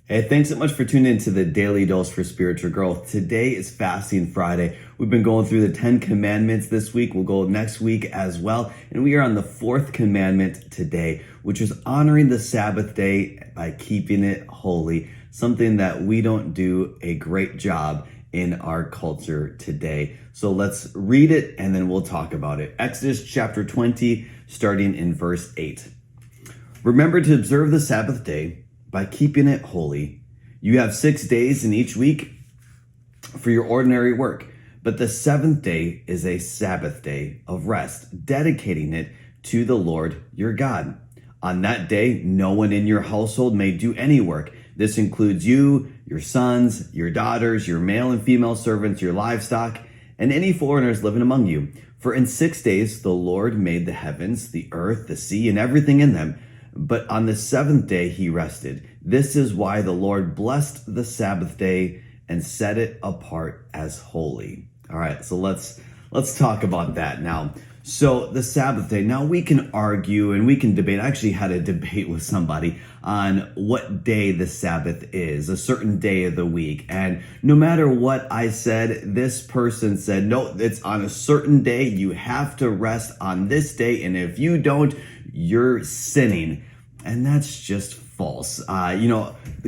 Hey, thanks so much for tuning in to the Daily Dose for Spiritual Growth. Today is Fasting Friday. We've been going through the 10 Commandments this week. We'll go next week as well. And we are on the fourth commandment today, which is honoring the Sabbath day by keeping it holy, something that we don't do a great job in our culture today. So let's read it and then we'll talk about it. Exodus chapter 20, starting in verse 8. Remember to observe the Sabbath day by keeping it holy. You have 6 days in each week for your ordinary work, but the seventh day is a Sabbath day of rest, dedicating it to the Lord your God. On that day, no one in your household may do any work. This includes you, your sons, your daughters, your male and female servants, your livestock, and any foreigners living among you. For in 6 days the Lord made the heavens, the earth, the sea, and everything in them. But on the seventh day he rested. This is why the Lord blessed the Sabbath day and set it apart as holy. All right, so let's talk about that now. So the Sabbath day, now we can argue and we can debate. I actually had a debate with somebody on what day the Sabbath is, a certain day of the week. And no matter what I said, this person said, no, it's on a certain day. You have to rest on this day. And if you don't, you're sinning. And that's just false.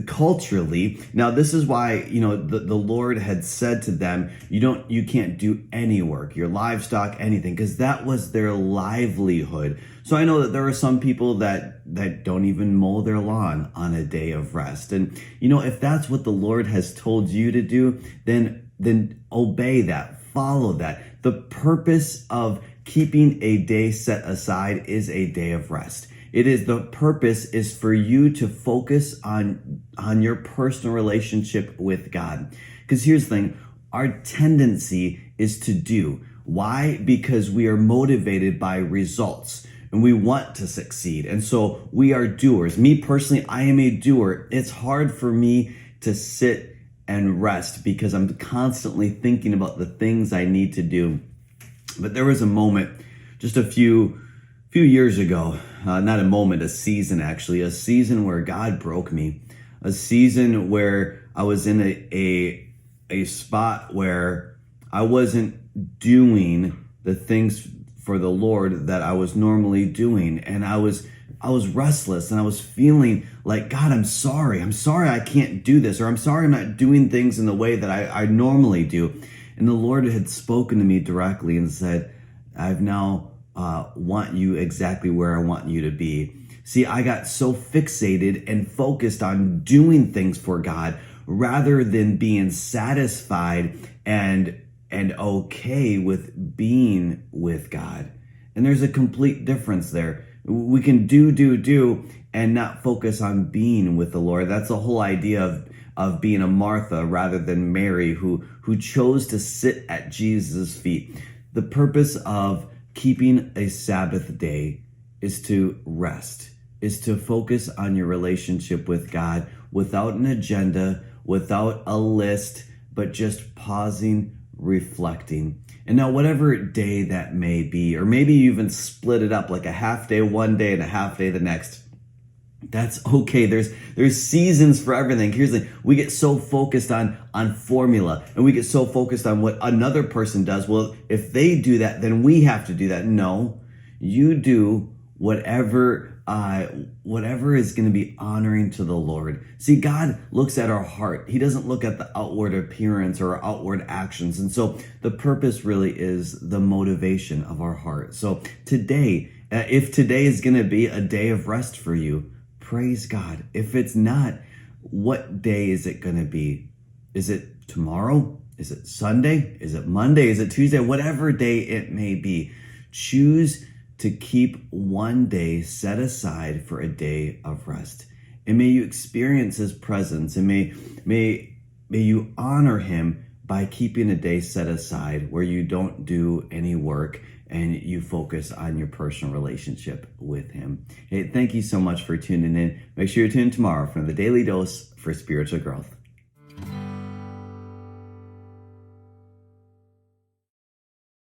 Culturally, now this is why, the Lord had said to them, you can't do any work, your livestock, anything, because that was their livelihood. So I know that there are some people that don't even mow their lawn on a day of rest. And, if that's what the Lord has told you to do, then obey that, follow that. The purpose of keeping a day set aside is a day of rest. The purpose is for you to focus on your personal relationship with God. Because here's the thing, our tendency is to do. Why? Because we are motivated by results and we want to succeed. And so we are doers. Me personally, I am a doer. It's hard for me to sit and rest because I'm constantly thinking about the things I need to do. But there was a moment just a few years ago, not a moment, a season actually, a season where God broke me, a season where I was in a spot where I wasn't doing the things for the Lord that I was normally doing. And I was restless and I was feeling like, God, I'm sorry I can't do this, or I'm sorry I'm not doing things in the way that I normally do. And the Lord had spoken to me directly and said, I've now want you exactly where I want you to be. See, I got so fixated and focused on doing things for God rather than being satisfied and okay with being with God. And there's a complete difference there. We can do and not focus on being with the Lord. That's the whole idea of being a Martha rather than Mary, who chose to sit at Jesus' feet. The purpose of keeping a Sabbath day is to rest, is to focus on your relationship with God without an agenda, without a list, but just pausing, reflecting. And now whatever day that may be, or maybe you even split it up like a half day one day and a half day the next. That's okay. There's seasons for everything. Here's the thing. We get so focused on formula, and we get so focused on what another person does. Well, if they do that, then we have to do that. No, you do whatever is going to be honoring to the Lord. See, God looks at our heart. He doesn't look at the outward appearance or our outward actions. And so the purpose really is the motivation of our heart. So today, if today is going to be a day of rest for you, praise God. If it's not, what day is it going to be? Is it tomorrow? Is it Sunday? Is it Monday? Is it Tuesday? Whatever day it may be, choose to keep one day set aside for a day of rest. And may you experience His presence, and may you honor Him by keeping a day set aside where you don't do any work and you focus on your personal relationship with Him. Hey, thank you so much for tuning in. Make sure you tune in tomorrow for the Daily Dose for Spiritual Growth.